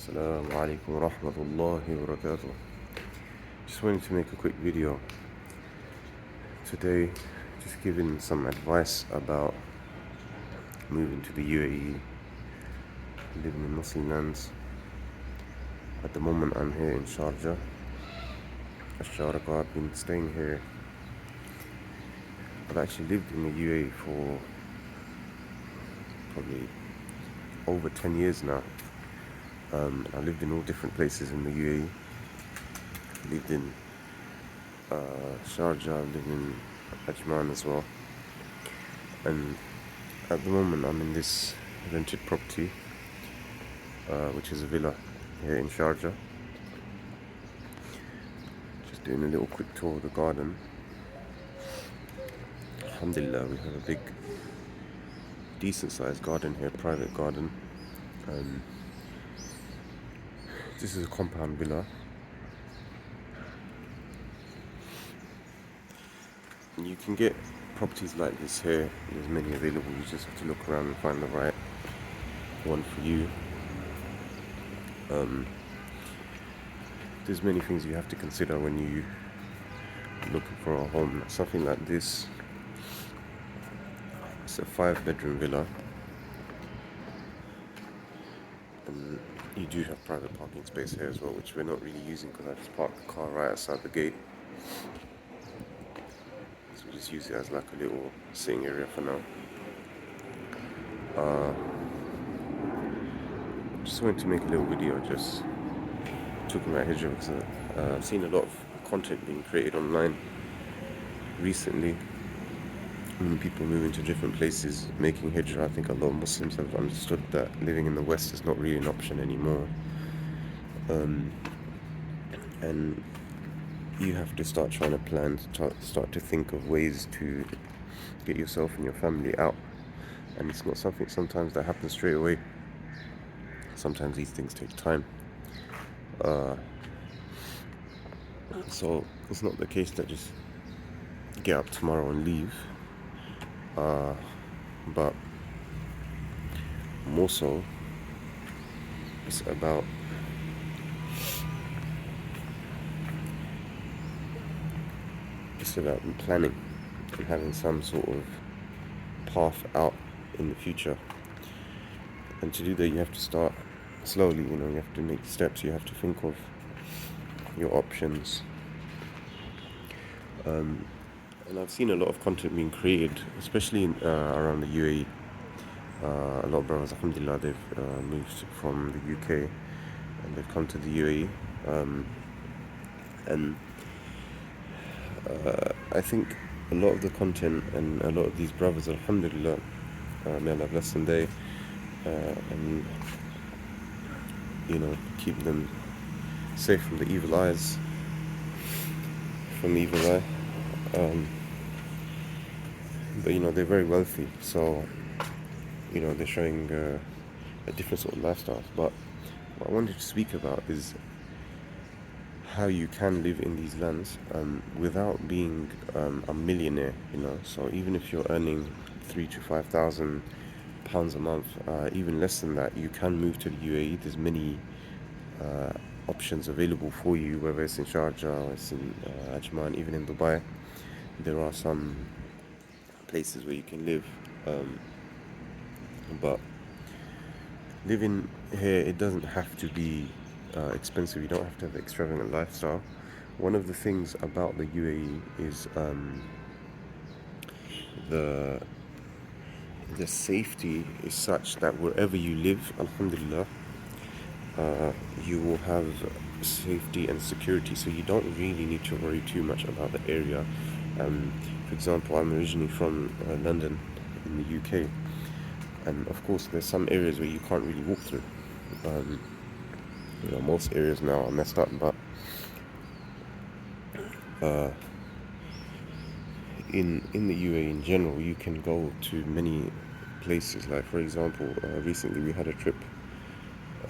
Assalamu alaikum wa rahmatullahi wa barakatuh. Just wanted to make a quick video today, just giving some advice about moving to the UAE, living in Muslim lands. At the moment I'm here in Sharjah, Sharjah. I've been staying here. I've actually lived in the UAE for probably over 10 years now. I lived in all different places in the UAE. Lived in Sharjah, lived in Ajman as well. And at the moment I'm in this rented property, which is a villa here in Sharjah. Just doing a little quick tour of the garden. Alhamdulillah, we have a big, decent sized garden here, private garden. This is a compound villa. And you can get properties like this here. There's many available. You just have to look around and find the right one for you. There's many things you have to consider when you are looking for a home. Something like this. It's a 5-bedroom villa. And you do have private parking space here as well, which we're not really using because I just parked the car right outside the gate. So we just use it as like a little sitting area for now. Just wanted to make a little video just talking about Hijrah because I've seen a lot of content being created online recently. People moving to different places, making Hijrah. I think a lot of Muslims have understood that living in the West is not really an option anymore. And you have to start trying to plan, start to think of ways to get yourself and your family out. And it's not something sometimes that happens straight away. Sometimes these things take time. So it's not the case that just get up tomorrow and leave. But more so, it's about planning and having some sort of path out in the future. And to do that, you have to start slowly. You have to make steps. You have to think of your options. And I've seen a lot of content being created, especially around the UAE. A lot of brothers, alhamdulillah, they've moved from the UK and they've come to the UAE. And I think a lot of the content and a lot of these brothers, alhamdulillah, may Allah bless them, and keep them safe from the evil eyes, from the evil eye. But they're very wealthy, so they're showing a different sort of lifestyle. But what I wanted to speak about is how you can live in these lands without being a millionaire. So even if you're earning £3,000 to £5,000 a month, even less than that, you can move to the UAE. There's many options available for you, whether it's in Sharjah or it's in Ajman, even in Dubai. There are some places where you can live, but living here, it doesn't have to be expensive. You don't have to have an extravagant lifestyle. One of the things about the UAE is the safety is such that wherever you live, alhamdulillah, you will have safety and security, so you don't really need to worry too much about the area. For example, I'm originally from London in the UK, and of course there's some areas where you can't really walk through. Most areas now are messed up, but in the UAE in general, you can go to many places. Like, for example, recently we had a trip.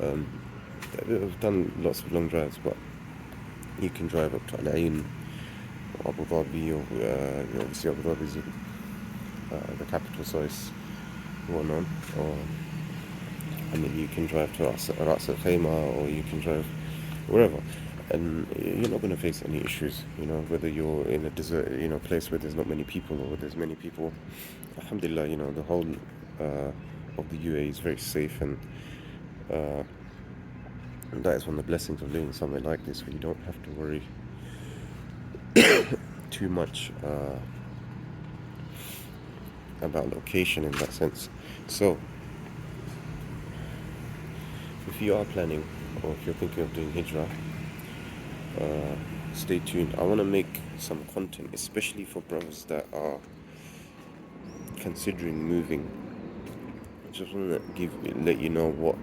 I've done lots of long drives, but you can drive up to Al Ain or Abu Dhabi, or obviously Abu Dhabi is the capital, so it's well known. Or and then you can drive to Ras Al Khaimah, or you can drive wherever, and you're not going to face any issues. Whether you're in a desert, place where there's not many people or where there's many people. Alhamdulillah, the whole of the UAE is very safe, uh, and that is one of the blessings of living somewhere like this, where you don't have to worry too much about location in that sense. So, if you are planning, or if you're thinking of doing Hijrah, stay tuned. I want to make some content, especially for brothers that are considering moving. I just want to let you know what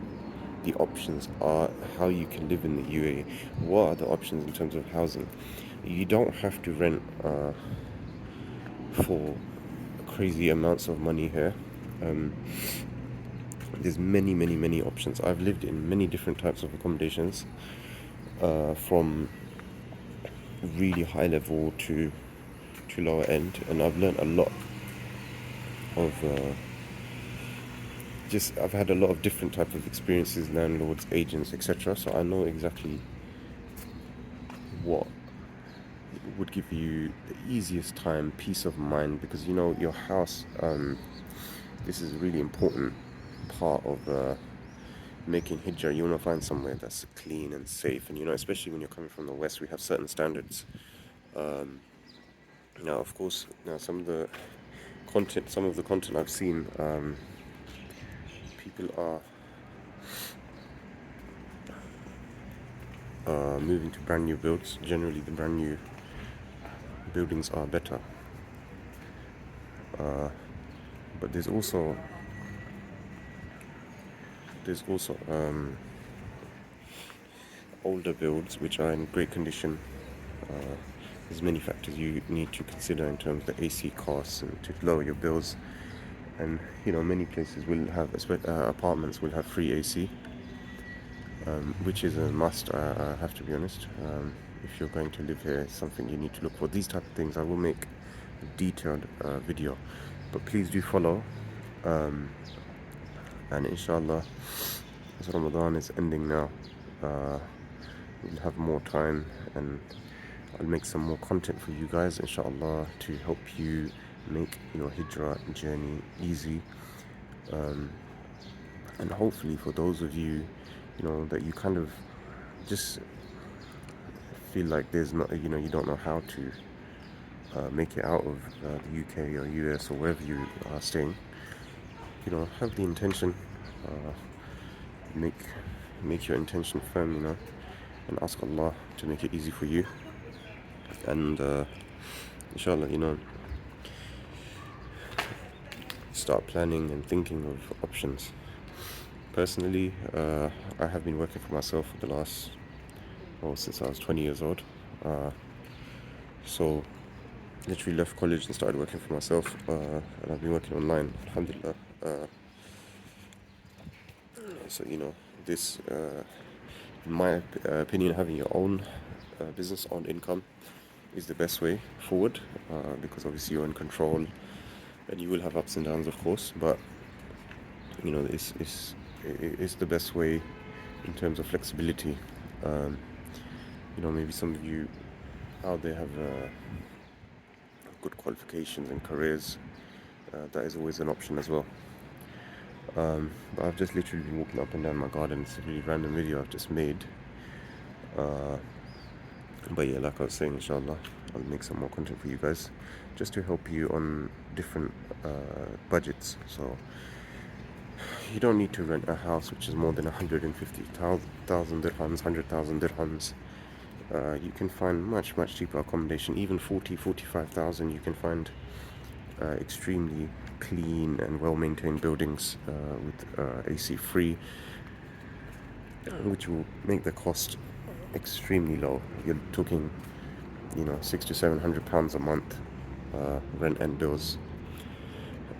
the options are, how you can live in the UAE. What are the options in terms of housing? You don't have to rent for crazy amounts of money here. There's many options. I've lived in many different types of accommodations, from really high level to lower end, and I've learned a lot of I've had a lot of different types of experiences, landlords, agents, etc. So I know exactly what would give you the easiest time, peace of mind, because your house, this is a really important part of making Hijrah. You want to find somewhere that's clean and safe, and especially when you're coming from the West, we have certain standards. Now, of course, some of the content I've seen, people are moving to brand new builds. Generally, the brand new buildings are better, but there's also older builds which are in great condition. There's many factors you need to consider in terms of the AC costs and to lower your bills. And many places will have, apartments will have free AC, which is a must. I have to be honest. If you're going to live here, it's something you need to look for. These type of things I will make a detailed video, but please do follow. And inshallah, as Ramadan is ending now, we'll have more time, and I'll make some more content for you guys, inshallah, to help you make your Hijrah journey easy. And hopefully for those of you, that you kind of just feel like there's not, you don't know how to make it out of the UK or US or wherever you are staying, have the intention, make your intention firm, and ask Allah to make it easy for you. And inshallah, start planning and thinking of options. Personally, I have been working for myself for the last, since I was 20 years old. So literally left college and started working for myself, and I've been working online, alhamdulillah. So this, in my opinion, having your own business, own income is the best way forward, because obviously you're in control, and you will have ups and downs, of course, but it's the best way in terms of flexibility. Maybe some of you out there have good qualifications and careers. That is always an option as well. But I've just literally been walking up and down my garden. It's a really random video I've just made. But yeah, like I was saying, inshallah, I'll make some more content for you guys, just to help you on different budgets. So you don't need to rent a house which is more than 150,000 dirhams, 100,000 dirhams. You can find much cheaper accommodation, even 45,000. You can find extremely clean and well-maintained buildings with AC free, which will make the cost extremely low. You're talking, £600 to £700 a month, rent and bills.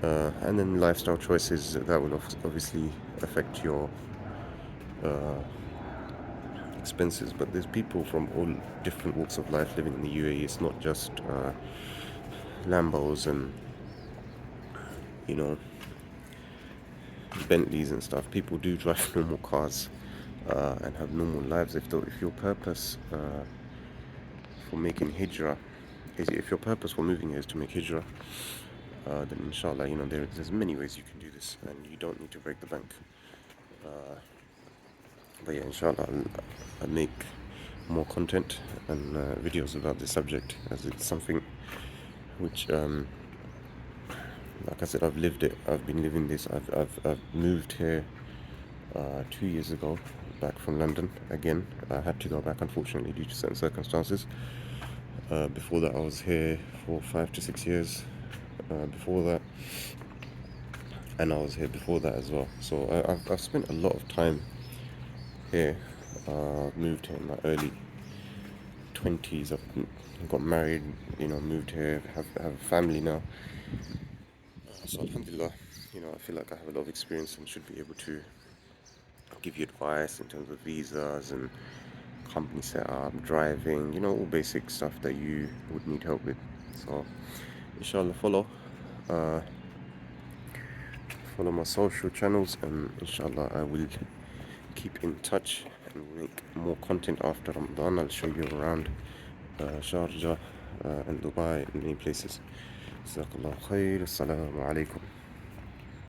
And then lifestyle choices that will obviously affect your expenses. But there's people from all different walks of life living in the UAE. It's not just Lambos and Bentleys and stuff. People do drive normal cars and have normal lives. If your purpose for making hijrah if your purpose for moving here is to make hijrah, then inshallah, there's many ways you can do this, and you don't need to break the bank. But yeah, inshallah, I'll make more content and videos about this subject, as it's something which, like I said, I've lived it. I've been living this. I've moved here 2 years ago, back from London again. I had to go back, unfortunately, due to certain circumstances. Before that, I was here for 5 to 6 years. Before that, and I was here before that as well. So I've spent a lot of time here. Moved here in my early 20s. I've got married, moved here, have a family now. So alhamdulillah, I feel like I have a lot of experience and should be able to give you advice in terms of visas and company setup, driving, all basic stuff that you would need help with. So inshallah, uh, follow my social channels, and inshallah I will keep in touch and make more content after Ramadan. I'll show you around Sharjah and Dubai and many places. Jazakallah khair. Assalamu alaikum.